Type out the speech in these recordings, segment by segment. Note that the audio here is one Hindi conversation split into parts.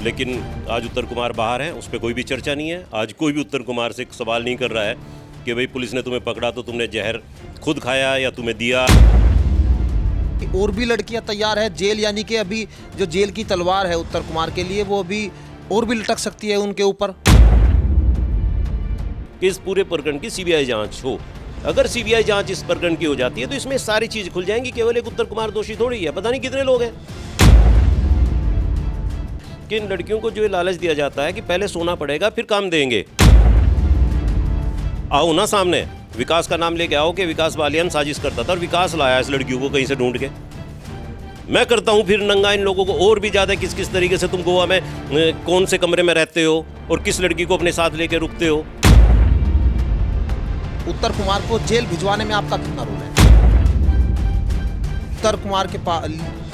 लेकिन आज उत्तर कुमार बाहर हैं, उस पर कोई भी चर्चा नहीं है। आज कोई भी उत्तर कुमार से सवाल नहीं कर रहा है कि भाई पुलिस ने तुम्हें पकड़ा तो तुमने जहर खुद खाया या तुम्हें दिया। और भी लड़कियां तैयार है जेल, यानी कि अभी जो जेल की तलवार है उत्तर कुमार के लिए वो अभी और भी लटक सकती है उनके ऊपर। इस पूरे प्रकरण की सीबीआई जांच हो। अगर सीबीआई जांच इस प्रकरण की हो जाती है तो इसमें सारी चीज खुल जाएंगी। केवल एक उत्तर कुमार दोषी थोड़ी है, पता नहीं कितने लोग हैं। किन लड़कियों को जो लालच दिया जाता है कि पहले सोना पड़ेगा फिर काम देंगे। आओ ना सामने, विकास का नाम लेके आओ कि विकास बालियान साजिश करता था और विकास लाया इस लड़कियों को कहीं से ढूंढ के। मैं करता हूं फिर नंगा इन लोगों को और भी ज्यादा किस किस तरीके से तुम गोवा में कौन से कमरे में रहते हो और किस लड़की को अपने साथ लेके रुकते हो। उत्तर कुमार को जेल भिजवाने में आपका कितना रोल है? उत्तर कुमार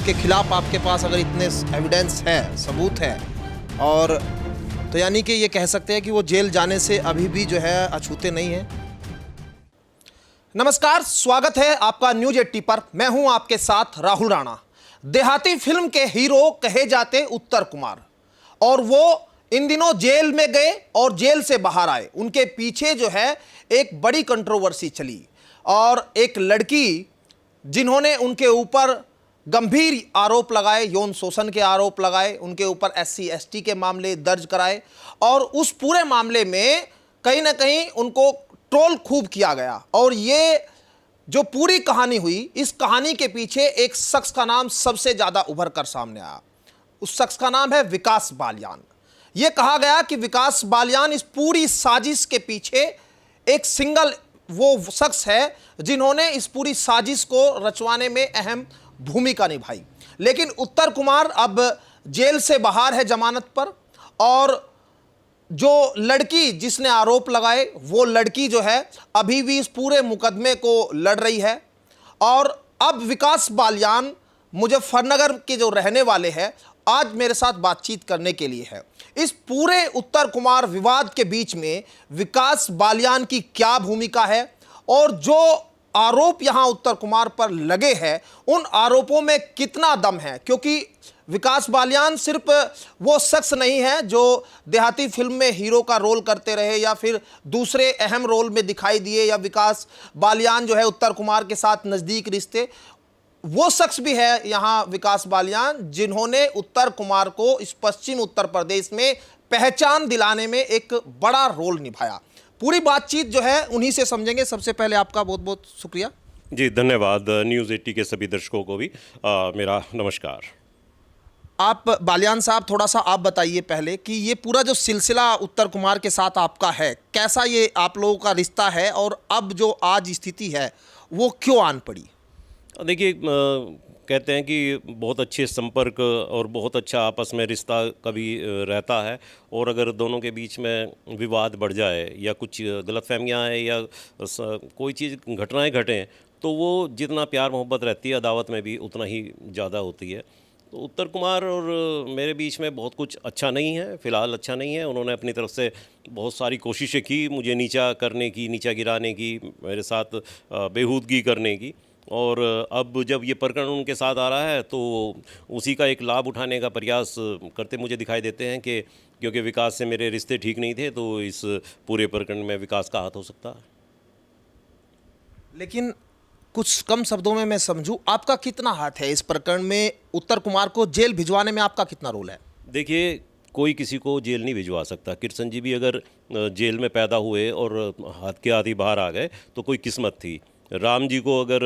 के खिलाफ आपके पास अगर इतने एविडेंस है, सबूत है, और तो यानी कि ये कह सकते हैं कि वो जेल जाने से अभी भी जो है अछूते नहीं है। नमस्कार, स्वागत है आपका न्यूज 80 पर। मैं हूं आपके साथ राहुल राणा। देहाती फिल्म के हीरो कहे जाते उत्तर कुमार, और वो इन दिनों जेल में गए और जेल से बाहर आए। उनके पीछे जो है एक बड़ी कंट्रोवर्सी चली और एक लड़की जिन्होंने उनके ऊपर गंभीर आरोप लगाए, यौन शोषण के आरोप लगाए, उनके ऊपर SC ST के मामले दर्ज कराए और उस पूरे मामले में कहीं ना कहीं उनको ट्रोल खूब किया गया। और ये जो पूरी कहानी हुई, इस कहानी के पीछे एक शख्स का नाम सबसे ज्यादा उभर कर सामने आया। उस शख्स का नाम है विकास बालियान। यह कहा गया कि विकास बालियान इस पूरी साजिश के पीछे एक सिंगल वो शख्स है जिन्होंने इस पूरी साजिश को रचवाने में अहम भूमिका निभाई। लेकिन उत्तर कुमार अब जेल से बाहर है जमानत पर, और जो लड़की जिसने आरोप लगाए वो लड़की जो है अभी भी इस पूरे मुकदमे को लड़ रही है। और अब विकास बालियान मुजफ्फरनगर के जो रहने वाले हैं आज मेरे साथ बातचीत करने के लिए है। इस पूरे उत्तर कुमार विवाद के बीच में विकास बालियान की क्या भूमिका है और जो आरोप यहां उत्तर कुमार पर लगे हैं उन आरोपों में कितना दम है, क्योंकि विकास बालियान सिर्फ वो शख्स नहीं है जो देहाती फिल्म में हीरो का रोल करते रहे या फिर दूसरे अहम रोल में दिखाई दिए, या विकास बालियान जो है उत्तर कुमार के साथ नज़दीक रिश्ते, वो शख्स भी है यहाँ विकास बालियान जिन्होंने उत्तर कुमार को इस पश्चिम उत्तर प्रदेश में पहचान दिलाने में एक बड़ा रोल निभाया। पूरी बातचीत जो है उन्हीं से समझेंगे। सबसे पहले आपका बहुत बहुत शुक्रिया। जी धन्यवाद। न्यूज़ 80 के सभी दर्शकों को भी मेरा नमस्कार। आप बालियान साहब, थोड़ा सा आप बताइए पहले कि ये पूरा जो सिलसिला उत्तर कुमार के साथ आपका है, कैसा ये आप लोगों का रिश्ता है और अब जो आज स्थिति है वो क्यों आन पड़ी? देखिए, कहते हैं कि बहुत अच्छे संपर्क और बहुत अच्छा आपस में रिश्ता कभी रहता है, और अगर दोनों के बीच में विवाद बढ़ जाए या कुछ गलतफहमियां आए या कोई चीज़ घटनाएं घटें तो वो जितना प्यार मोहब्बत रहती है अदावत में भी उतना ही ज़्यादा होती है। तो उत्तर कुमार और मेरे बीच में बहुत कुछ अच्छा नहीं है, फ़िलहाल अच्छा नहीं है। उन्होंने अपनी तरफ से बहुत सारी कोशिशें की मुझे नीचा करने की, नीचा गिराने की, मेरे साथ बेहूदगी करने की, और अब जब ये प्रकरण उनके साथ आ रहा है तो उसी का एक लाभ उठाने का प्रयास करते मुझे दिखाई देते हैं कि क्योंकि विकास से मेरे रिश्ते ठीक नहीं थे तो इस पूरे प्रकरण में विकास का हाथ हो सकता है। लेकिन कुछ कम शब्दों में मैं समझूं, आपका कितना हाथ है इस प्रकरण में? उत्तर कुमार को जेल भिजवाने में आपका कितना रोल है? देखिए, कोई किसी को जेल नहीं भिजवा सकता। कृष्ण जी भी अगर जेल में पैदा हुए और हाथ के आदि बाहर आ गए तो कोई किस्मत थी। राम जी को अगर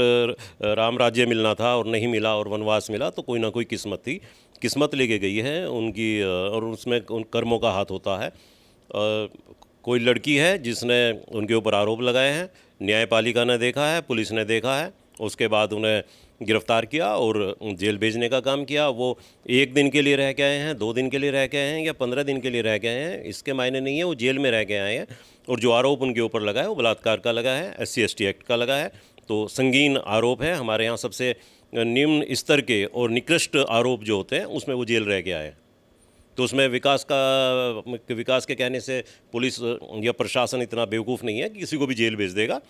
राम राज्य मिलना था और नहीं मिला और वनवास मिला तो कोई ना कोई किस्मत थी। किस्मत लेके गई है उनकी, और उसमें उन कर्मों का हाथ होता है। कोई लड़की है जिसने उनके ऊपर आरोप लगाए हैं, न्यायपालिका ने देखा है, पुलिस ने देखा है, उसके बाद उन्हें गिरफ्तार किया और जेल भेजने का काम किया। वो 1 दिन के लिए रह के आए हैं, 2 दिन के लिए रह के आए हैं या 15 दिन के लिए रह के आए हैं, इसके मायने नहीं है। वो जेल में रह के आए हैं और जो आरोप उनके ऊपर लगा है वो बलात्कार का लगा है, SC ST एक्ट का लगा है। तो संगीन आरोप है। हमारे यहाँ सबसे निम्न स्तर के और निकृष्ट आरोप जो होते हैं उसमें वो जेल रह के आए हैं। तो उसमें विकास के कहने से पुलिस या प्रशासन इतना बेवकूफ़ नहीं है कि किसी को भी जेल भेज देगा।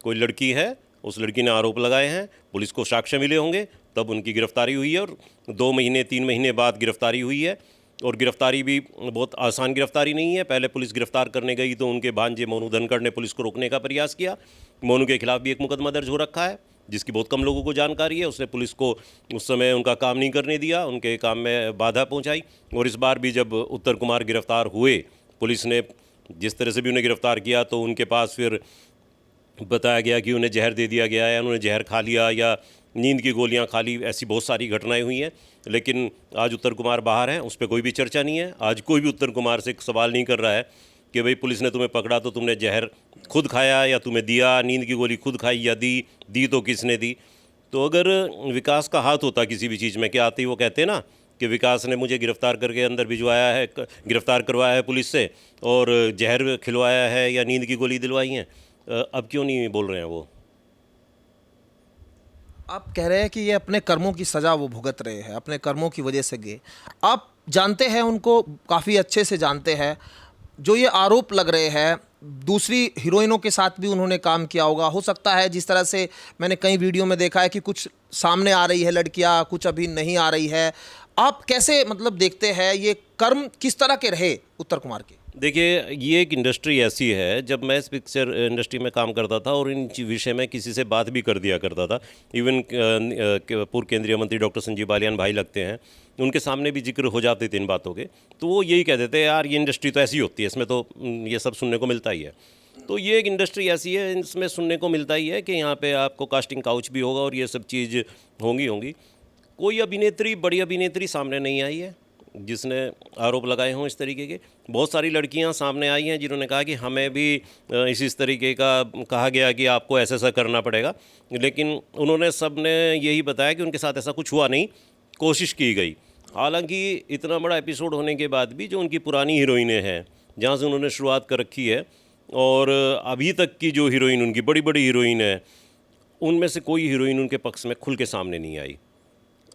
कोई लड़की है, उस लड़की ने आरोप लगाए हैं, पुलिस को साक्ष्य मिले होंगे, तब उनकी गिरफ्तारी हुई है और 2 महीने 3 महीने बाद गिरफ्तारी हुई है। और गिरफ्तारी भी बहुत आसान गिरफ्तारी नहीं है। पहले पुलिस गिरफ्तार करने गई तो उनके भांजे मोनू धनखड़ ने पुलिस को रोकने का प्रयास किया। मोनू के खिलाफ भी एक मुकदमा दर्ज हो रखा है, जिसकी बहुत कम लोगों को जानकारी है। उसने पुलिस को उस समय उनका काम नहीं करने दिया, उनके काम में बाधा पहुंचाई। और इस बार भी जब उत्तर कुमार गिरफ्तार हुए, पुलिस ने जिस तरह से भी उन्हें गिरफ्तार किया तो उनके पास फिर बताया गया कि उन्हें जहर दे दिया गया है, उन्होंने जहर खा लिया या नींद की गोलियां खा ली। ऐसी बहुत सारी घटनाएं हुई हैं। लेकिन आज उत्तर कुमार बाहर हैं, उस पर कोई भी चर्चा नहीं है। आज कोई भी उत्तर कुमार से सवाल नहीं कर रहा है कि भाई पुलिस ने तुम्हें पकड़ा तो तुमने जहर खुद खाया या तुम्हें दिया, नींद की गोली खुद खाई या दी तो किसने दी। तो अगर विकास का हाथ होता किसी भी चीज़ में, क्या आते ही वो कहते ना कि विकास ने मुझे गिरफ्तार करके अंदर भिजवाया है, गिरफ्तार करवाया है पुलिस से और जहर खिलवाया है या नींद की गोली दिलवाई हैं। अब क्यों नहीं बोल रहे हैं वो? आप कह रहे हैं कि ये अपने कर्मों की सज़ा वो भुगत रहे हैं, अपने कर्मों की वजह से गए। आप जानते हैं उनको, काफ़ी अच्छे से जानते हैं। जो ये आरोप लग रहे हैं, दूसरी हीरोइनों के साथ भी उन्होंने काम किया होगा। हो सकता है जिस तरह से मैंने कई वीडियो में देखा है कि कुछ सामने आ रही है लड़कियां, कुछ अभी नहीं आ रही है। आप कैसे मतलब देखते हैं ये कर्म किस तरह के रहे उत्तर कुमार के? देखिए, ये एक इंडस्ट्री ऐसी है, जब मैं इस पिक्चर इंडस्ट्री में काम करता था और इन विषय में किसी से बात भी कर दिया करता था, इवन पूर्व केंद्रीय मंत्री डॉक्टर संजीव बालियान भाई लगते हैं, उनके सामने भी जिक्र हो जाते थे इन बातों के, तो वो यही कहते थे यार ये इंडस्ट्री तो ऐसी होती है, इसमें तो ये सब सुनने को मिलता ही है। तो ये एक इंडस्ट्री ऐसी है, इसमें सुनने को मिलता ही है कि यहाँ पे आपको कास्टिंग काउच भी होगा और ये सब चीज़ होंगी। कोई अभिनेत्री, बड़ी अभिनेत्री सामने नहीं आई है जिसने आरोप लगाए हों इस तरीके के। बहुत सारी लड़कियां सामने आई हैं जिन्होंने कहा कि हमें भी इस तरीके का कहा गया कि आपको ऐसा करना पड़ेगा, लेकिन उन्होंने सब ने यही बताया कि उनके साथ ऐसा कुछ हुआ नहीं, कोशिश की गई। हालांकि इतना बड़ा एपिसोड होने के बाद भी जो उनकी पुरानी हीरोइनें हैं, जहाँ से उन्होंने शुरुआत कर रखी है, और अभी तक की जो हीरोइन उनकी बड़ी बड़ी हीरोइन है, उनमें से कोई हीरोइन उनके पक्ष में खुल के सामने नहीं आई।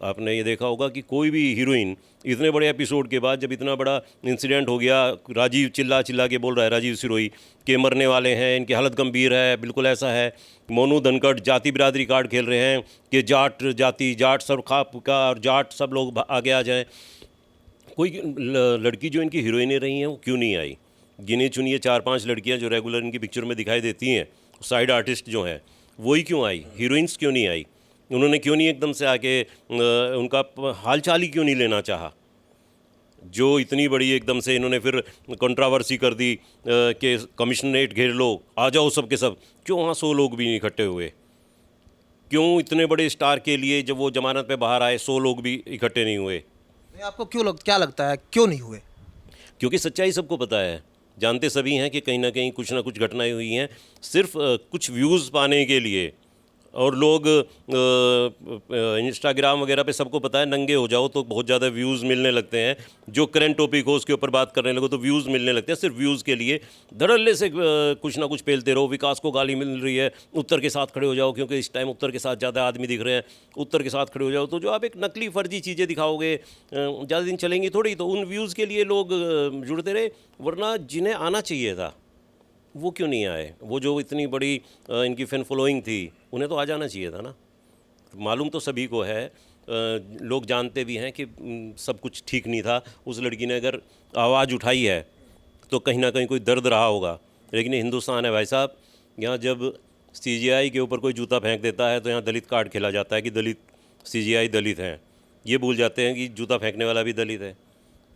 आपने ये देखा होगा कि कोई भी हीरोइन इतने बड़े एपिसोड के बाद, जब इतना बड़ा इंसिडेंट हो गया, राजीव चिल्ला चिल्ला के बोल रहा है, राजीव सिरोही के मरने वाले हैं, इनकी हालत गंभीर है, बिल्कुल ऐसा है। मोनू धनखड़ जाति बिरादरी कार्ड खेल रहे हैं कि जाट जाति, जाट सब का और जाट सब लोग आगे आ जाएं। कोई लड़की जो इनकी हीरोइनें रही हैं वो क्यों नहीं आई? गिने चुनिए 4-5 लड़कियां जो रेगुलर इनकी पिक्चर में दिखाई देती हैं, साइड आर्टिस्ट जो हैं, वही क्यों आई? हीरोइंस क्यों नहीं आई? उन्होंने क्यों नहीं एकदम से आके उनका हालचाल ही क्यों नहीं लेना चाहा? जो इतनी बड़ी एकदम से इन्होंने फिर कंट्रावर्सी कर दी कि कमिश्नरेट घेर लो, आ जाओ सब के सब। क्यों वहाँ 100 लोग भी नहीं इकट्ठे हुए? क्यों इतने बड़े स्टार के लिए जब वो जमानत पे बाहर आए 100 लोग भी इकट्ठे नहीं हुए? आपको क्या लगता है क्यों नहीं हुए? क्योंकि सच्चाई सबको पता है, जानते सभी हैं कि कहीं ना कहीं कुछ ना कुछ घटनाएं हुई हैं सिर्फ कुछ व्यूज़ पाने के लिए। और लोग इंस्टाग्राम वगैरह पे सबको पता है, नंगे हो जाओ तो बहुत ज़्यादा व्यूज़ मिलने लगते हैं, जो करंट टॉपिक हो उसके ऊपर बात करने लगो तो व्यूज़ मिलने लगते हैं। सिर्फ व्यूज़ के लिए धड़ल्ले से कुछ ना कुछ पेलते रहो। विकास को गाली मिल रही है, उत्तर के साथ खड़े हो जाओ क्योंकि इस टाइम उत्तर के साथ ज़्यादा आदमी दिख रहे हैं, उत्तर के साथ खड़े हो जाओ। तो जो आप एक नकली फर्जी चीज़ें दिखाओगे ज़्यादा दिन चलेंगी थोड़ी, तो उन व्यूज़ के लिए लोग जुड़ते रहे। वरना जिन्हें आना चाहिए था वो क्यों नहीं आए? वो जो इतनी बड़ी इनकी फैन फॉलोइंग थी, उन्हें तो आ जाना चाहिए था ना। मालूम तो सभी को है, लोग जानते भी हैं कि सब कुछ ठीक नहीं था। उस लड़की ने अगर आवाज़ उठाई है तो कहीं ना कहीं कोई दर्द रहा होगा। लेकिन ये हिंदुस्तान है भाई साहब, यहाँ जब CGI के ऊपर कोई जूता फेंक देता है तो यहाँ दलित कार्ड खेला जाता है कि दलित CGI दलित हैं। ये भूल जाते हैं कि जूता फेंकने वाला भी दलित है।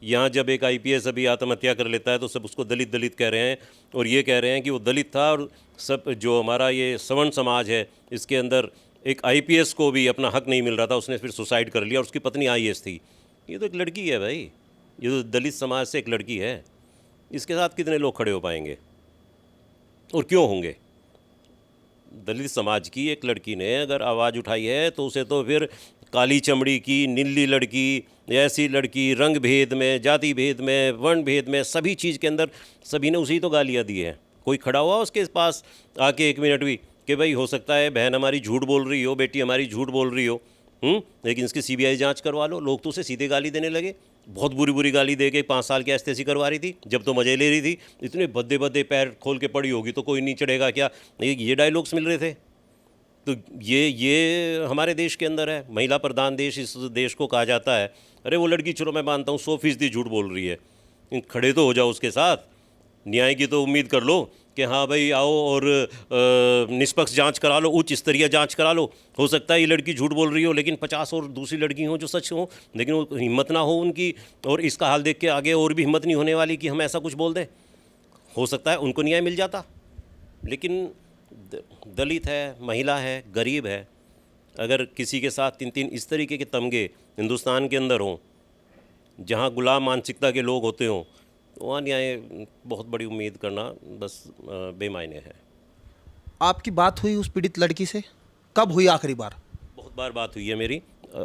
यहाँ जब एक IPS अभी आत्महत्या कर लेता है तो सब उसको दलित दलित कह रहे हैं, और ये कह रहे हैं कि वो दलित था। और सब जो हमारा ये सवर्ण समाज है, इसके अंदर एक IPS को भी अपना हक नहीं मिल रहा था, उसने फिर सुसाइड कर लिया और उसकी पत्नी IAS थी। ये तो एक लड़की है भाई, ये तो दलित समाज से एक लड़की है। इसके साथ कितने लोग खड़े हो पाएंगे और क्यों होंगे? दलित समाज की एक लड़की ने अगर आवाज़ उठाई है तो उसे तो फिर काली चमड़ी की, नीली लड़की, ऐसी लड़की, रंग भेद में, जाति भेद में, वर्ण भेद में, सभी चीज़ के अंदर सभी ने उसी तो गालियाँ दी है। कोई खड़ा हुआ उसके पास आके 1 मिनट भी कि भाई हो सकता है बहन हमारी झूठ बोल रही हो, बेटी हमारी झूठ बोल रही हो, लेकिन इसकी CBI जांच करवा लो। लोग तो उसे सीधे गाली देने लगे, बहुत बुरी बुरी गाली दे के 5 साल की ऐसी करवा रही थी जब तो मज़े ले रही थी। इतने भद्दे भद्दे पैर खोल के पड़ी होगी तो कोई नहीं चढ़ेगा क्या? ये डायलॉग्स मिल रहे थे। तो ये हमारे देश के अंदर है, महिला प्रधान देश इस देश को कहा जाता है। अरे वो लड़की, चलो मैं मानता हूँ 100% झूठ बोल रही है, खड़े तो हो जाओ उसके साथ, न्याय की तो उम्मीद कर लो कि हाँ भाई आओ और निष्पक्ष जांच करा लो, उच्च स्तरीय जांच करा लो। हो सकता है ये लड़की झूठ बोल रही हो, लेकिन 50 और दूसरी लड़की हो जो सच हो, लेकिन वो हिम्मत ना हो उनकी, और इसका हाल देख के आगे और भी हिम्मत नहीं होने वाली कि हम ऐसा कुछ बोल दें। हो सकता है उनको न्याय मिल जाता, लेकिन दलित है, महिला है, गरीब है, अगर किसी के साथ 3-3 इस तरीके के तमगे हिंदुस्तान के अंदर हों, जहाँ गुलाम मानसिकता के लोग होते हों, तो वहाँ न्याय बहुत बड़ी उम्मीद करना बस बेमायने है। आपकी बात हुई उस पीड़ित लड़की से? कब हुई आखिरी बार? बहुत बार बात हुई है मेरी।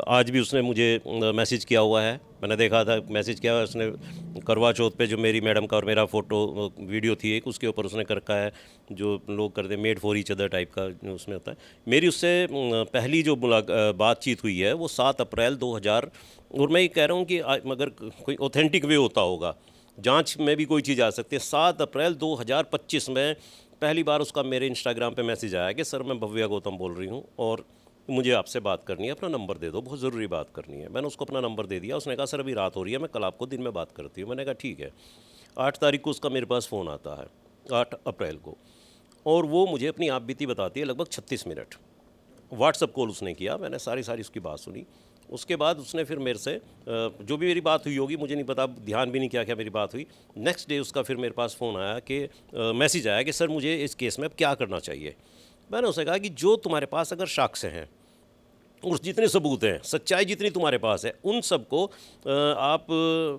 आज भी उसने मुझे मैसेज किया हुआ है, मैंने देखा था मैसेज किया हुआ है उसने। करवा चौथ पे जो मेरी मैडम का और मेरा फ़ोटो वीडियो थी एक, उसके ऊपर उसने कर रखा है जो लोग करते हैं made for each other type का जो उसमें होता है। मेरी उससे पहली जो बातचीत हुई है वो 7 अप्रैल 2000, और मैं ये कह रहा हूँ कि अगर कोई ऑथेंटिक वे होता होगा, जांच में भी कोई चीज़ आ सकती है। 7 अप्रैल 2025 में पहली बार उसका मेरे इंस्टाग्राम पे मैसेज आया कि सर मैं भव्या गौतम बोल रही हूँ और मुझे आपसे बात करनी है, अपना नंबर दे दो, बहुत ज़रूरी बात करनी है। मैंने उसको अपना नंबर दे दिया। उसने कहा सर अभी रात हो रही है, मैं कल आपको दिन में बात करती हूँ। मैंने कहा ठीक है। 8 तारीख को उसका मेरे पास फ़ोन आता है, 8 अप्रैल को, और वो मुझे अपनी आप बीती बताती है लगभग 36 मिनट। व्हाट्सअप कॉल उसने किया, मैंने सारी उसकी बात सुनी। उसके बाद उसने फिर मेरे से जो भी मेरी बात हुई होगी मुझे नहीं पता, ध्यान भी नहीं किया क्या मेरी बात हुई। नेक्स्ट डे उसका फिर मेरे पास फ़ोन आया कि मैसेज आया कि सर मुझे इस केस में अब क्या करना चाहिए। मैंने उससे कहा कि जो तुम्हारे पास अगर साक्ष्य हैं और जितने सबूत हैं, सच्चाई जितनी तुम्हारे पास है, उन सबको आप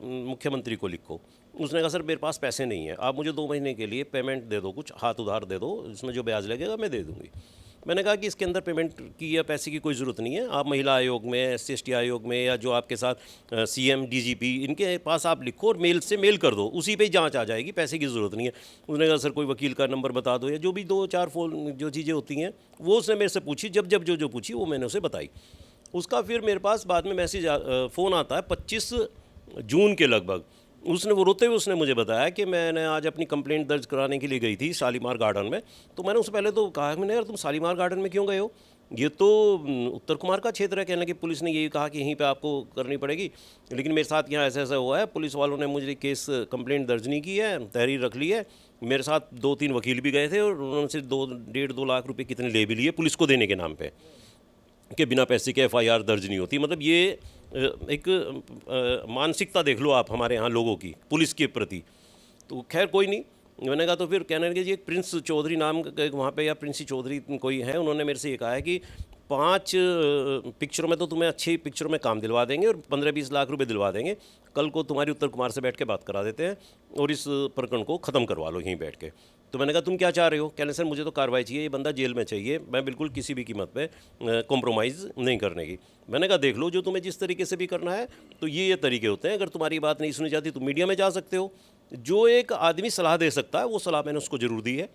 मुख्यमंत्री को लिखो। उसने कहा सर मेरे पास पैसे नहीं है, आप मुझे 2 महीने के लिए पेमेंट दे दो, कुछ हाथ उधार दे दो, इसमें जो ब्याज लगेगा मैं दे दूँगी। मैंने कहा कि इसके अंदर पेमेंट की या पैसे की कोई ज़रूरत नहीं है, आप महिला आयोग में, SC/ST आयोग में, या जो आपके साथ CM DGP इनके पास आप लिखो और मेल से मेल कर दो, उसी पे ही जांच आ जाएगी, पैसे की ज़रूरत नहीं है। उसने कहा सर कोई वकील का नंबर बता दो, या जो भी 2-4 फ़ोन जो चीज़ें होती हैं वो उसने मेरे से पूछी, जब जो पूछी वो मैंने उसे बताई। उसका फिर मेरे पास बाद में मैसेज फ़ोन आता है 25 जून के लगभग। उसने वो रोते हुए उसने मुझे बताया कि मैंने आज अपनी कंप्लेंट दर्ज कराने के लिए गई थी शालीमार गार्डन में। तो मैंने उससे पहले तो कहा मैंने यार तुम शालीमार गार्डन में क्यों गए हो, ये तो उत्तर कुमार का क्षेत्र है। कहने की पुलिस ने यही कहा कि यहीं पे आपको करनी पड़ेगी, लेकिन मेरे साथ यहाँ ऐसा हुआ है, पुलिस वालों ने मुझे केस कंप्लेंट दर्ज नहीं की है, तहरीर रख ली है। मेरे साथ 2-3 वकील भी गए थे और उन्होंने से 2-1.5-2 लाख रुपये कितने ले भी लिए पुलिस को देने के नाम पर, कि बिना पैसे के FIR दर्ज नहीं होती। मतलब ये एक मानसिकता देख लो आप हमारे यहाँ लोगों की पुलिस के प्रति। तो खैर कोई नहीं, मैंने कहा तो फिर कहने लगे जी एक प्रिंस चौधरी नाम का वहाँ पे, या प्रिंसी चौधरी कोई है, उन्होंने मेरे से ये कहा है कि 5 पिक्चरों में तो तुम्हें अच्छी पिक्चरों में काम दिलवा देंगे और 15-20 लाख रुपए दिलवा देंगे, कल को तुम्हारी उत्तर कुमार से बैठ के बात करा देते हैं और इस प्रकरण को ख़त्म करवा लो यहीं बैठ के। तो मैंने कहा तुम क्या चाह रहे हो? कहने सर मुझे तो कार्रवाई चाहिए, ये बंदा जेल में चाहिए, मैं बिल्कुल किसी भी कीमत पे कॉम्प्रोमाइज़ नहीं करने की। मैंने कहा देख लो जो तुम्हें जिस तरीके से भी करना है, तो ये तरीके होते हैं। अगर तुम्हारी बात नहीं सुनी जाती तो मीडिया में जा सकते हो। जो एक आदमी सलाह दे सकता है वो सलाह मैंने उसको ज़रूर दी है।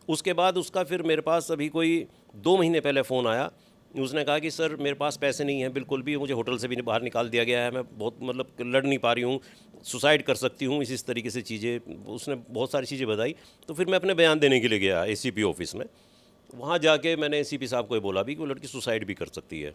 उसके बाद उसका फिर मेरे पास अभी कोई 2 महीने पहले फ़ोन आया। उसने कहा कि सर मेरे पास पैसे नहीं हैं बिल्कुल भी, मुझे होटल से भी बाहर निकाल दिया गया है, मैं बहुत मतलब लड़ नहीं पा रही हूँ, सुसाइड कर सकती हूँ, इस तरीके से चीज़ें उसने बहुत सारी चीज़ें बताई। तो फिर मैं अपने बयान देने के लिए गया ACP ऑफिस में। वहाँ जाके मैंने ACP साहब को ये बोला भी कि वो लड़की सुसाइड भी कर सकती है।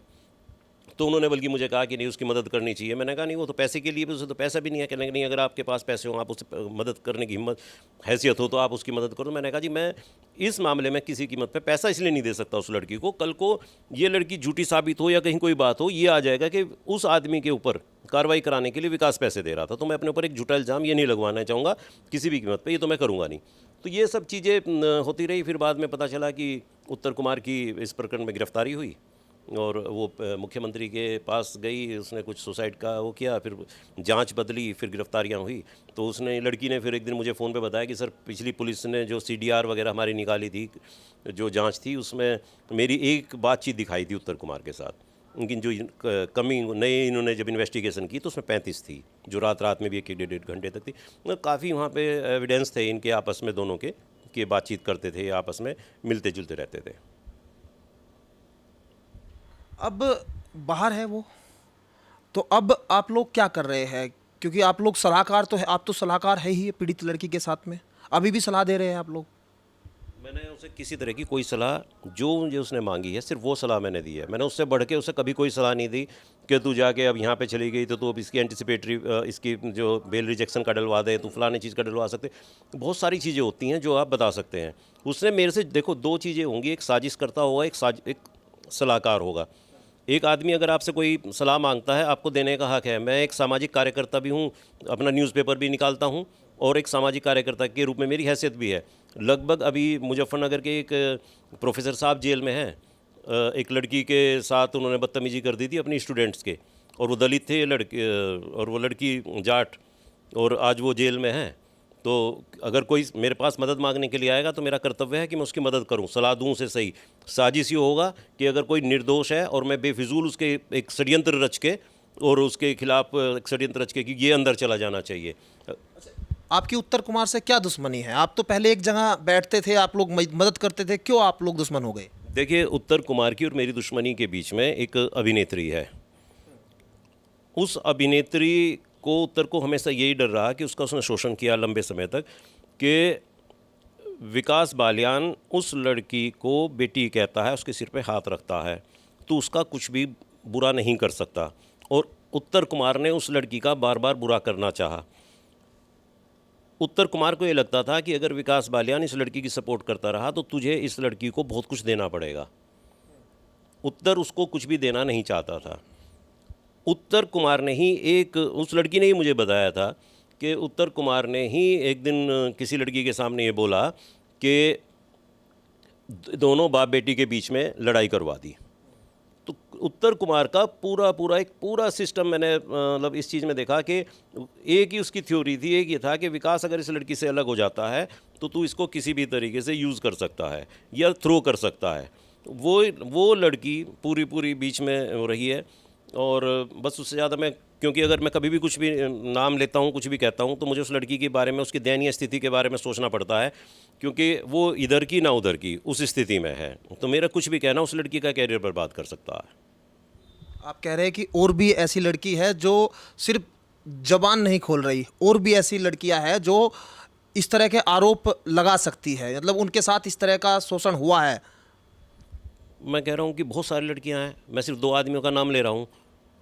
तो उन्होंने बल्कि मुझे कहा कि नहीं उसकी मदद करनी चाहिए। मैंने कहा नहीं वो तो पैसे के लिए भी, उसे तो पैसा भी नहीं है। कहने नहीं अगर आपके पास पैसे हो, आप उसे मदद करने की हिम्मत हैसियत हो तो आप उसकी मदद करो। मैंने कहा जी मैं इस मामले में किसी कीमत पे पैसा इसलिए नहीं दे सकता उस लड़की को, कल को ये लड़की झूठी साबित हो या कहीं कोई बात हो, ये आ जाएगा कि उस आदमी के ऊपर कार्रवाई कराने के लिए विकास पैसे दे रहा था। तो मैं अपने ऊपर एक झूठा इल्ज़ाम ये नहीं लगवाना चाहूँगा किसी भी कीमत पर, ये तो मैं करूँगा नहीं। तो ये सब चीज़ें होती रही। फिर बाद में पता चला कि उत्तर कुमार की इस प्रकरण में गिरफ्तारी हुई और वो मुख्यमंत्री के पास गई, उसने कुछ सुसाइड का वो किया, फिर जांच बदली, फिर गिरफ्तारियां हुई। तो उसने लड़की ने फिर एक दिन मुझे फ़ोन पे बताया कि सर पिछली पुलिस ने जो CDR वगैरह हमारी निकाली थी, जो जांच थी, उसमें मेरी एक बातचीत दिखाई थी उत्तर कुमार के साथ। लेकिन जो कमी नई इन्होंने जब इन्वेस्टिगेशन की तो उसमें 35 थी, जो रात में भी 1-1.5 घंटे तक थी। मतलब काफ़ी वहाँ पे एविडेंस थे इनके आपस में, दोनों के बातचीत करते थे, आपस में मिलते जुलते रहते थे। अब बाहर है वो, तो अब आप लोग क्या कर रहे हैं? क्योंकि आप लोग सलाहकार तो है, आप तो सलाहकार है ही पीड़ित लड़की के साथ में, अभी भी सलाह दे रहे हैं आप लोग। मैंने उसे किसी तरह की कोई सलाह जो मुझे उसने मांगी है सिर्फ वो सलाह मैंने दी है। मैंने उससे बढ़ के उसे कभी कोई सलाह नहीं दी कि तू जाके अब यहाँ पे चली गई तो तू अब इसकी एंटिसिपेटरी इसकी जो बेल रिजेक्शन का डलवा दे, तू फलाने चीज़ का डलवा सकते। बहुत सारी चीज़ें होती हैं जो आप बता सकते हैं। उसने मेरे से देखो दो चीज़ें होंगी, एक साजिश करता होगा, एक सलाहकार होगा। एक आदमी अगर आपसे कोई सलाह मांगता है, आपको देने का हक है। मैं एक सामाजिक कार्यकर्ता भी हूँ, अपना न्यूज़पेपर भी निकालता हूँ और एक सामाजिक कार्यकर्ता के रूप में मेरी हैसियत भी है। लगभग अभी मुजफ्फरनगर के एक प्रोफेसर साहब जेल में हैं। एक लड़की के साथ उन्होंने बदतमीजी कर दी थी अपनी स्टूडेंट्स के, और वो दलित थे लड़के और वो लड़की जाट, और आज वो जेल में है। तो अगर कोई मेरे पास मदद मांगने के लिए आएगा तो मेरा कर्तव्य है कि मैं उसकी मदद करूं, सलाह दूं उसे सही। साजिश ये होगा कि अगर कोई निर्दोष है और मैं बेफिजूल उसके एक षड्यंत्र रच के और उसके खिलाफ एक षड्यंत्र रच के कि ये अंदर चला जाना चाहिए। आपकी उत्तर कुमार से क्या दुश्मनी है? आप तो पहले एक जगह बैठते थे, आप लोग मदद करते थे, क्यों आप लोग दुश्मन हो गए? देखिए, उत्तर कुमार की और मेरी दुश्मनी के बीच में एक अभिनेत्री है। उस अभिनेत्री को, उत्तर को हमेशा यही डर रहा कि उसका उसने शोषण किया लंबे समय तक, कि विकास बालियान उस लड़की को बेटी कहता है, उसके सिर पे हाथ रखता है, तो उसका कुछ भी बुरा नहीं कर सकता। और उत्तर कुमार ने उस लड़की का बार बार बुरा करना चाहा। उत्तर कुमार को ये लगता था कि अगर विकास बालियान इस लड़की की सपोर्ट करता रहा तो तुझे इस लड़की को बहुत कुछ देना पड़ेगा। उत्तर उसको कुछ भी देना नहीं चाहता था। उत्तर कुमार ने ही उस लड़की ने ही मुझे बताया था कि उत्तर कुमार ने ही एक दिन किसी लड़की के सामने ये बोला कि दोनों बाप बेटी के बीच में लड़ाई करवा दी। तो उत्तर कुमार का एक पूरा सिस्टम मैंने मतलब इस चीज़ में देखा कि एक ही उसकी थ्योरी थी, एक ये था कि विकास अगर इस लड़की से अलग हो जाता है तो तू इसको किसी भी तरीके से यूज़ कर सकता है या थ्रो कर सकता है। वो लड़की पूरी बीच में हो रही है। और बस उससे ज़्यादा मैं, क्योंकि अगर मैं कभी भी कुछ भी नाम लेता हूँ, कुछ भी कहता हूँ, तो मुझे उस लड़की के बारे में, उसकी दयनीय स्थिति के बारे में सोचना पड़ता है, क्योंकि वो इधर की ना उधर की उस स्थिति में है। तो मेरा कुछ भी कहना उस लड़की का कैरियर बर्बाद कर सकता है। आप कह रहे हैं कि और भी ऐसी लड़की है जो सिर्फ जबान नहीं खोल रही, और भी ऐसी लड़कियां हैं जो इस तरह के आरोप लगा सकती है, मतलब उनके साथ इस तरह का शोषण हुआ है? मैं कह रहा हूँ कि बहुत सारी लड़कियाँ हैं, मैं सिर्फ दो आदमियों का नाम ले रहा हूँ।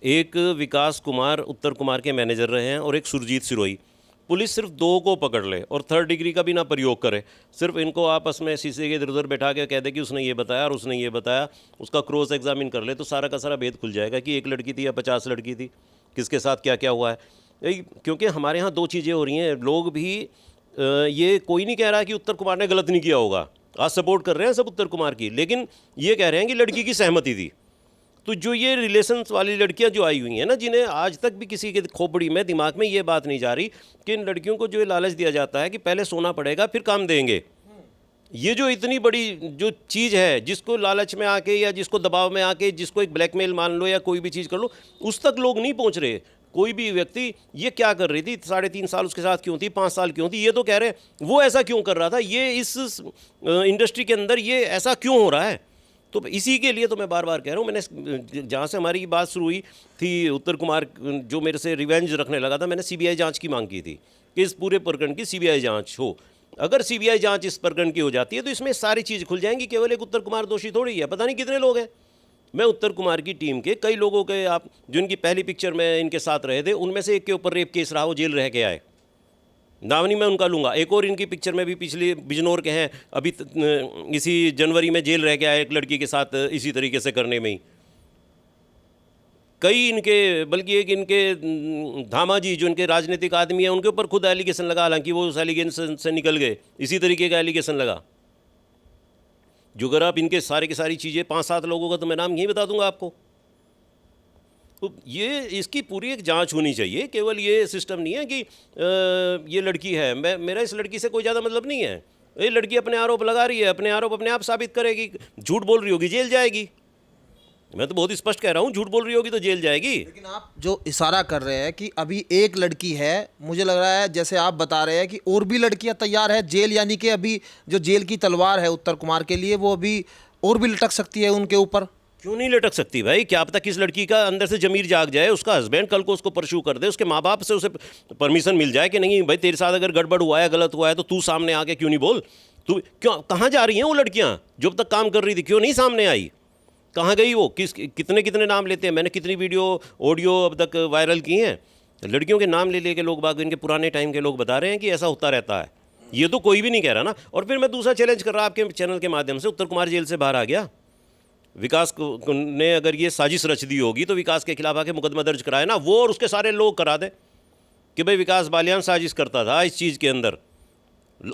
एक विकास कुमार उत्तर कुमार के मैनेजर रहे हैं, और एक सुरजीत सिरोही। पुलिस सिर्फ दो को पकड़ ले और थर्ड डिग्री का भी ना प्रयोग करे, सिर्फ इनको आपस में शीशे के इधर उधर बैठा के कह दे कि उसने ये बताया और उसने ये बताया, उसका क्रॉस एग्जामिन कर ले, तो सारा का सारा भेद खुल जाएगा कि एक लड़की थी या 50 लड़की थी, किसके साथ क्या क्या हुआ है। क्योंकि हमारे यहाँ दो चीज़ें हो रही हैं। लोग भी ये कोई नहीं कह रहा कि उत्तर कुमार ने गलत नहीं किया होगा, आज सपोर्ट कर रहे हैं सब उत्तर कुमार की, लेकिन ये कह रहे हैं कि लड़की की सहमति थी। तो जो ये रिलेशंस वाली लड़कियां जो आई हुई हैं ना, जिन्हें आज तक भी किसी के खोपड़ी में, दिमाग में ये बात नहीं जा रही कि इन लड़कियों को जो ये लालच दिया जाता है कि पहले सोना पड़ेगा फिर काम देंगे, ये जो इतनी बड़ी जो चीज़ है, जिसको लालच में आके या जिसको दबाव में आके, जिसको एक ब्लैकमेल मान लो या कोई भी चीज़ कर लो, उस तक लोग नहीं पहुँच रहे। कोई भी व्यक्ति ये क्या कर रही थी, 3.5 साल उसके साथ क्यों थी, 5 साल क्यों थी, ये तो कह रहे हैं वो ऐसा क्यों कर रहा था, ये इस इंडस्ट्री के अंदर ये ऐसा क्यों हो रहा है। तो इसी के लिए तो मैं बार बार कह रहा हूँ, मैंने जहाँ से हमारी बात शुरू हुई थी, उत्तर कुमार जो मेरे से रिवेंज रखने लगा था, मैंने सीबीआई जांच की मांग की थी कि इस पूरे प्रकरण की सीबीआई जांच हो। अगर सीबीआई जांच इस प्रकरण की हो जाती है तो इसमें सारी चीज़ खुल जाएंगी, केवल एक उत्तर कुमार दोषी थोड़ी है, पता नहीं कितने लोग हैं। मैं उत्तर कुमार की टीम के कई लोगों के, आप जिनकी पहली पिक्चर में इनके साथ रहे थे, उनमें से एक के ऊपर रेप केस रहा, वो जेल रह के आए, नाम नहीं मैं उनका लूँगा। एक और इनकी पिक्चर में भी पिछले बिजनौर के हैं, अभी इसी जनवरी में जेल रह के आए एक लड़की के साथ इसी तरीके से करने में ही। कई इनके, बल्कि एक इनके धामा जी जो इनके राजनीतिक आदमी हैं, उनके ऊपर खुद एलिगेशन लगा, हालांकि वो उस एलिगेशन से निकल गए, इसी तरीके का एलिगेशन लगा। जो अगर आप इनके सारे की सारी चीज़ें, 5-7 लोगों का तो मैं नाम यही बता दूंगा आपको। तो ये इसकी पूरी एक जांच होनी चाहिए, केवल ये सिस्टम नहीं है कि ये लड़की है, मेरा इस लड़की से कोई ज़्यादा मतलब नहीं है। ये लड़की अपने आरोप लगा रही है, अपने आरोप अपने आप साबित करेगी, झूठ बोल रही होगी जेल जाएगी। मैं तो बहुत स्पष्ट कह रहा हूँ, झूठ बोल रही होगी तो जेल जाएगी। लेकिन आप जो इशारा कर रहे हैं कि अभी एक लड़की है, मुझे लग रहा है जैसे आप बता रहे हैं कि और भी लड़कियां तैयार है जेल, यानी कि अभी जो जेल की तलवार है उत्तर कुमार के लिए, वो अभी और भी लटक सकती है उनके ऊपर। क्यों नहीं लटक सकती भाई? क्या पता किस लड़की का अंदर से जमीर जाग जाए, उसका हस्बैंड कल को उसको परस्यू कर दे, उसके माँ बाप से उसे परमिशन मिल जाए कि नहीं भाई तेरे साथ अगर गड़बड़ हुआ है, गलत हुआ है, तो तू सामने आके क्यों नहीं बोल। तो क्यों कहाँ जा रही हैं वो लड़कियाँ जो अब तक काम कर रही थी, क्यों नहीं सामने आई? कहाँ गई वो? कितने कितने नाम लेते हैं, मैंने कितनी वीडियो ऑडियो अब तक वायरल की हैं, लड़कियों के नाम ले लेके लोग बाग, इनके पुराने टाइम के लोग बता रहे हैं कि ऐसा होता रहता है। ये तो कोई भी नहीं कह रहा ना। और फिर मैं दूसरा चैलेंज कर रहा आपके चैनल के माध्यम से, उत्तर कुमार जेल से बाहर आ गया, विकास ने अगर ये साजिश रच दी होगी तो विकास के खिलाफ आके मुकदमा दर्ज कराए ना वो, और उसके सारे लोग करा दे कि भाई विकास बालियान साजिश करता था इस चीज़ के अंदर।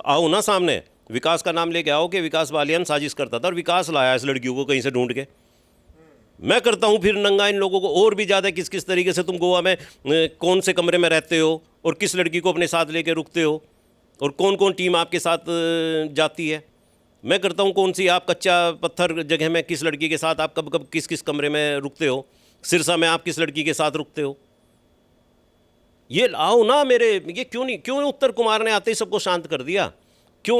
आओ ना सामने, विकास का नाम लेके आओ कि विकास बालियान साजिश करता था और विकास लाया इस लड़कियों को कहीं से ढूंढ के। मैं करता हूँ फिर नंगा इन लोगों को और भी ज़्यादा, किस किस तरीके से तुम गोवा में कौन से कमरे में रहते हो और किस लड़की को अपने साथ लेके रुकते हो और कौन कौन टीम आपके साथ जाती है। मैं करता हूँ कौन सी आप कच्चा पत्थर जगह में किस लड़की के साथ आप कब कब किस किस कमरे में रुकते हो, सिरसा में आप किस लड़की के साथ रुकते हो। ये आओ ना मेरे, ये क्यों उत्तर कुमार ने आते ही सबको शांत कर दिया? क्यों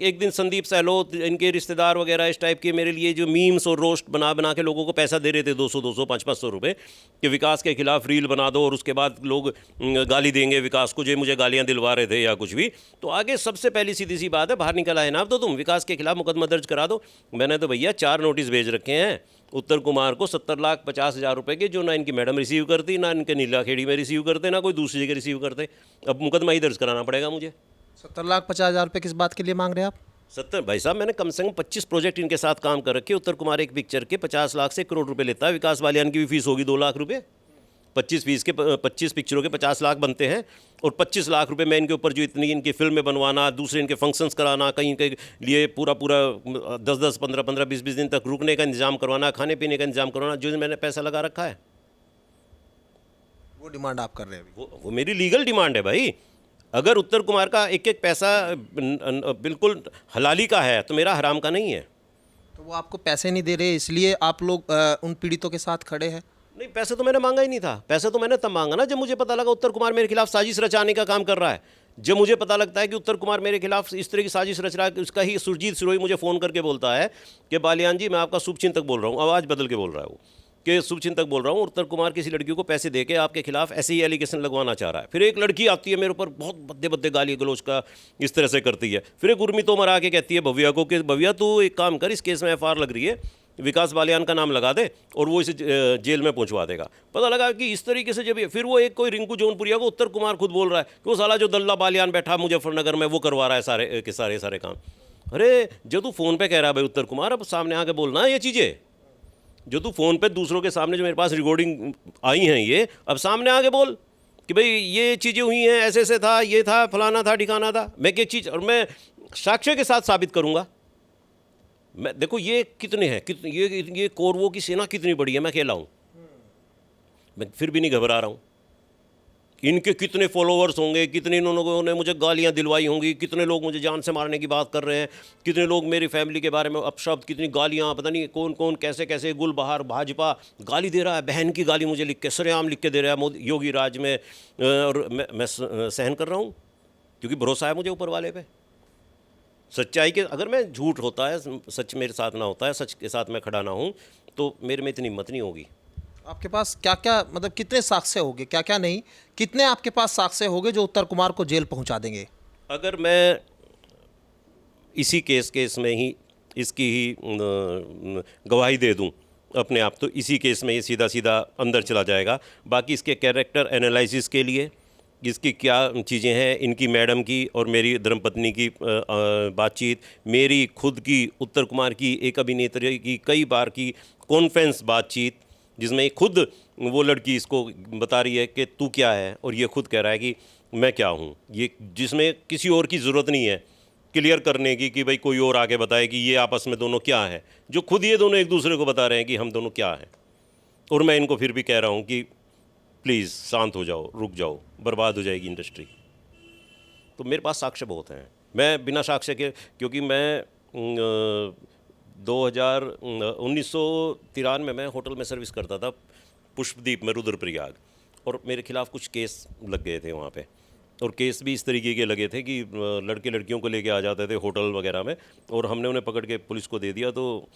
एक दिन संदीप सहलोत इनके रिश्तेदार वगैरह इस टाइप के मेरे लिए जो मीम्स और रोस्ट बना बना के लोगों को पैसा दे रहे थे 200 500 रुपये कि विकास के खिलाफ रील बना दो, और उसके बाद लोग गाली देंगे विकास को, जो मुझे गालियां दिलवा रहे थे या कुछ भी। तो आगे सबसे पहली सीधी सी बात है, बाहर निकल आए ना अब तो तुम, विकास के खिलाफ मुकदमा दर्ज करा दो। मैंने तो भैया 4 नोटिस भेज रखे हैं उत्तर कुमार को 70,50,000 रुपये के, जो ना इनकी मैडम रिसीव करती, ना इनके नीलाखेड़ी में रिसीव करते, ना कोई दूसरी जगह रिसीव करते। अब मुकदमा ही दर्ज कराना पड़ेगा मुझे। 70,50,000 रुपये किस बात के लिए मांग रहे हैं आप? 70 भाई साहब, मैंने कम से कम 25 प्रोजेक्ट इनके साथ काम कर रखे। उत्तर कुमार एक पिक्चर के 50 लाख से 1 करोड़ रुपए लेता है। विकास बालियान की भी फीस होगी 2 लाख रुपए। 25 पिक्चरों के 50 लाख बनते हैं, और 25 लाख रुपए मैं इनके ऊपर जो इतनी इनकी फिल्में बनवाना, दूसरे इनके फंक्शंस कराना, कहीं के लिए पूरा 10-10 15-15 20-20 दिन तक रुकने का इंतजाम करवाना, खाने पीने का इंतजाम करवाना, जो मैंने पैसा लगा रखा है। वो डिमांड आप कर रहे हैं अभी? वो मेरी लीगल डिमांड है भाई। अगर उत्तर कुमार का एक एक पैसा बिल्कुल हलाली का है तो मेरा हराम का नहीं है। तो वो आपको पैसे नहीं दे रहे इसलिए आप लोग उन पीड़ितों के साथ खड़े हैं? नहीं, पैसे तो मैंने मांगा ही नहीं था। पैसे तो मैंने तब मांगा ना जब मुझे पता लगा उत्तर कुमार मेरे खिलाफ साजिश रचाने का काम कर रहा है। जब मुझे पता लगता है कि उत्तर कुमार मेरे खिलाफ इस तरह की साजिश रच रहा है, उसका ही सुरजीत सिरोही मुझे फ़ोन करके बोलता है कि बालियान जी मैं आपका शुभचिंतक बोल रहा हूँ, आवाज़ बदल के बोल रहा है वो, कि शुभचिंतक बोल रहा हूँ, उत्तर कुमार किसी लड़की को पैसे देके आपके खिलाफ ऐसे ही एलिगेशन लगवाना चाह रहा है। फिर एक लड़की आती है मेरे ऊपर बहुत भद्दे भद्दे गाली गलोच का इस तरह से करती है। फिर एक उर्मी तोमर आके कहती है भव्या को कि भव्या तू एक काम कर, इस केस में FIR लग रही है, विकास बालियान का नाम लगा दे और वो इसे जेल में पहुंचवा देगा। पता लगा कि इस तरीके से जब फिर वो एक कोई रिंकू जौनपुरिया को उत्तर कुमार खुद बोल रहा है कि वो साला जो दल्ला बालियान बैठा मुजफ्फरनगर में वो करवा रहा है सारे के सारे काम। अरे जो तू फ़ोन पे कह रहा है भाई उत्तर कुमार, अब सामने आके बोलना है ये चीज़ें। जो तू फ़ोन पे दूसरों के सामने जो मेरे पास रिकॉर्डिंग आई हैं, ये अब सामने आके बोल कि भाई ये चीज़ें हुई हैं, ऐसे ऐसे था, ये था, फलाना था, ठिकाना था। मैं एक चीज़, और मैं साक्ष्य के साथ साबित करूँगा। मैं देखो ये कितने हैं, ये कौरवों की सेना कितनी बड़ी है, मैं अकेला हूँ, मैं फिर भी नहीं घबरा रहा हूँ। इनके कितने फॉलोअर्स होंगे, कितने लोगों ने मुझे गालियां दिलवाई होंगी, कितने लोग मुझे जान से मारने की बात कर रहे हैं, कितने लोग मेरी फैमिली के बारे में अपशब्द, कितनी गालियां, पता नहीं कौन कौन कैसे कैसे, गुलबहार भाजपा गाली दे रहा है, बहन की गाली मुझे लिख के सरेआम लिख के दे रहा है मोदी योगी राज में, और मैं सहन कर रहा हूँ क्योंकि भरोसा है मुझे ऊपर वाले पे। सच्चाई के, अगर मैं झूठ होता है, सच मेरे साथ ना होता है, सच के साथ मैं खड़ा ना हूँ, तो मेरे में इतनी हिम्मत नहीं होगी। आपके पास क्या क्या, मतलब कितने साक्ष्य होंगे, क्या क्या नहीं, कितने आपके पास साक्ष्य होंगे जो उत्तर कुमार को जेल पहुंचा देंगे? अगर मैं इसी केस में ही इसकी ही गवाही दे दूं अपने आप, तो इसी केस में ये सीधा सीधा अंदर चला जाएगा। बाकी इसके कैरेक्टर एनालिसिस के लिए इसकी क्या चीज़ें हैं, इनकी मैडम की और मेरी धर्मपत्नी की बातचीत, मेरी खुद की उत्तर कुमार की एक अभिनेत्री की कई बार की कॉन्फ्रेंस बातचीत, जिसमें खुद वो लड़की इसको बता रही है कि तू क्या है, और ये खुद कह रहा है कि मैं क्या हूँ, ये जिसमें किसी और की ज़रूरत नहीं है क्लियर करने की कि भाई कोई और आके बताए कि ये आपस में दोनों क्या है, जो खुद ये दोनों एक दूसरे को बता रहे हैं कि हम दोनों क्या हैं। और मैं इनको फिर भी कह रहा हूँ कि प्लीज़ शांत हो जाओ, रुक जाओ, बर्बाद हो जाएगी इंडस्ट्री। तो मेरे पास साक्ष्य बहुत हैं, मैं बिना साक्ष्य के, क्योंकि मैं 1993 में होटल में सर्विस करता था पुष्पदीप में रुद्रप्रयाग, और मेरे खिलाफ कुछ केस लग गए थे वहाँ पे, और केस भी इस तरीके के लगे थे कि लड़के लड़कियों को लेके आ जाते थे होटल वगैरह में, और हमने उन्हें पकड़ के पुलिस को दे दिया। तो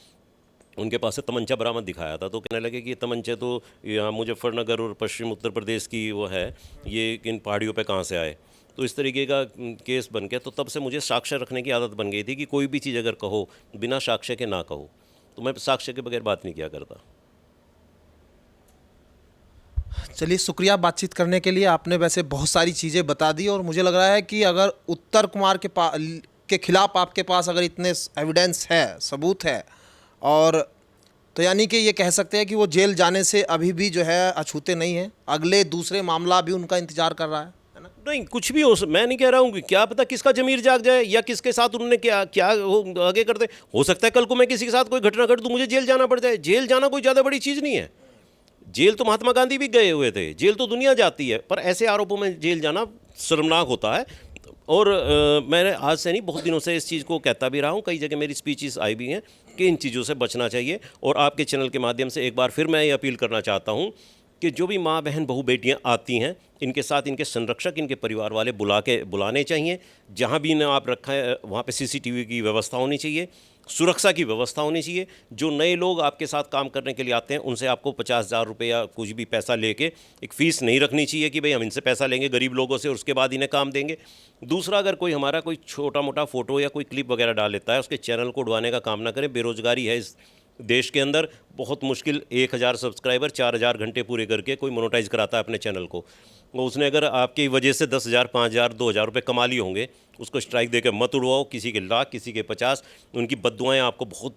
उनके पास से तमंचा बरामद दिखाया था, तो कहने लगे कि ये तमंचे तो यहाँ मुजफ्फरनगर और पश्चिम उत्तर प्रदेश की वो है, ये इन पहाड़ियों पे कहाँ से आए। तो इस तरीके का केस बन गया। तो तब से मुझे साक्ष्य रखने की आदत बन गई थी कि कोई भी चीज़ अगर कहो बिना साक्ष्य के ना कहो, तो मैं साक्ष्य के बगैर बात नहीं किया करता। चलिए, शुक्रिया बातचीत करने के लिए। आपने वैसे बहुत सारी चीज़ें बता दी और मुझे लग रहा है कि अगर उत्तर कुमार के खिलाफ आपके पास अगर इतने एविडेंस है, सबूत है, और तो यानी कि ये कह सकते हैं कि वो जेल जाने से अभी भी जो है अछूते नहीं हैं, अगले दूसरे मामला भी उनका इंतजार कर रहा है ना? नहीं, कुछ भी मैं नहीं कह रहा हूँ कि क्या पता किसका ज़मीर जाग जाए या किसके साथ उन्होंने क्या क्या वो आगे करते। हो सकता है कल को मैं किसी के साथ कोई घटना घट दूँ, मुझे जेल जाना पड़ जाए। जेल जाना कोई ज़्यादा बड़ी चीज़ नहीं है। जेल तो महात्मा गांधी भी गए हुए थे, जेल तो दुनिया जाती है, पर ऐसे आरोपों में जेल जाना शर्मनाक होता है। और मैंने आज से नहीं, बहुत दिनों से इस चीज़ को कहता भी रहा हूँ, कई जगह मेरी स्पीचेस आई भी हैं कि इन चीज़ों से बचना चाहिए। और आपके चैनल के माध्यम से एक बार फिर मैं ये अपील करना चाहता हूँ कि जो भी माँ बहन बहू बेटियाँ आती हैं, इनके साथ इनके संरक्षक, इनके परिवार वाले बुलाने चाहिए। जहाँ भी इन्हें आप रखा है वहाँ पे CCTV की व्यवस्था होनी चाहिए, सुरक्षा की व्यवस्था होनी चाहिए। जो नए लोग आपके साथ काम करने के लिए आते हैं, उनसे आपको 50,000 रुपये या कुछ भी पैसा लेके एक फ़ीस नहीं रखनी चाहिए कि भाई हम इनसे पैसा लेंगे गरीब लोगों से और उसके बाद इन्हें काम देंगे। दूसरा, अगर कोई हमारा कोई छोटा मोटा फ़ोटो या कोई क्लिप वगैरह डाल लेता है, उसके चैनल को उड़वाने का काम ना करें। बेरोज़गारी है इस देश के अंदर, बहुत मुश्किल 1000 सब्सक्राइबर 4000 घंटे पूरे करके कोई मोनेटाइज कराता है अपने चैनल को। वो उसने अगर आपकी वजह से 10,000, 5,000, 2,000 रुपये कमा लिए होंगे, उसको स्ट्राइक देकर मत उड़वाओ। किसी के लाख, किसी के 50, उनकी बद्दुआएं आपको बहुत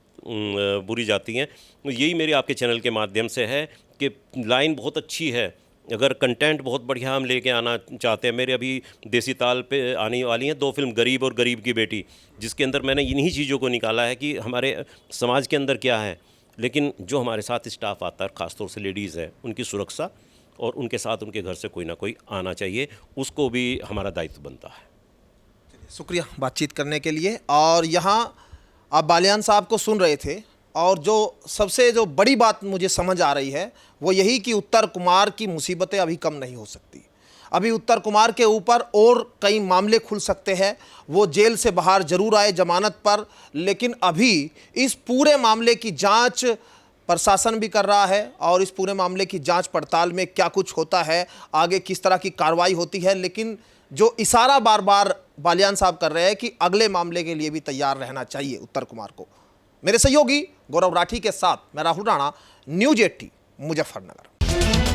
बुरी जाती हैं। तो यही मेरी आपके चैनल के माध्यम से है कि लाइन बहुत अच्छी है, अगर कंटेंट बहुत बढ़िया हम लेके आना चाहते हैं। मेरे अभी देसी ताल पे आने वाली हैं 2 फिल्म, गरीब और गरीब की बेटी, जिसके अंदर मैंने इन्हीं चीज़ों को निकाला है कि हमारे समाज के अंदर क्या है, लेकिन जो हमारे साथ स्टाफ आता है, ख़ासतौर से लेडीज़ है, उनकी सुरक्षा और उनके साथ उनके घर से कोई ना कोई आना चाहिए, उसको भी हमारा दायित्व बनता है। शुक्रिया बातचीत करने के लिए। और यहाँ आप बालियान साहब को सुन रहे थे, और जो सबसे जो बड़ी बात मुझे समझ आ रही है वो यही कि उत्तर कुमार की मुसीबतें अभी कम नहीं हो सकती। अभी उत्तर कुमार के ऊपर और कई मामले खुल सकते हैं। वो जेल से बाहर जरूर आए जमानत पर, लेकिन अभी इस पूरे मामले की जांच प्रशासन भी कर रहा है और इस पूरे मामले की जांच पड़ताल में क्या कुछ होता है, आगे किस तरह की कार्रवाई होती है। लेकिन जो इशारा बार बार बालियान साहब कर रहे हैं कि अगले मामले के लिए भी तैयार रहना चाहिए उत्तर कुमार को। मेरे सहयोगी गौरव राठी के साथ मैं राहुल राणा, न्यूज़ 80 मुजफ्फरनगर।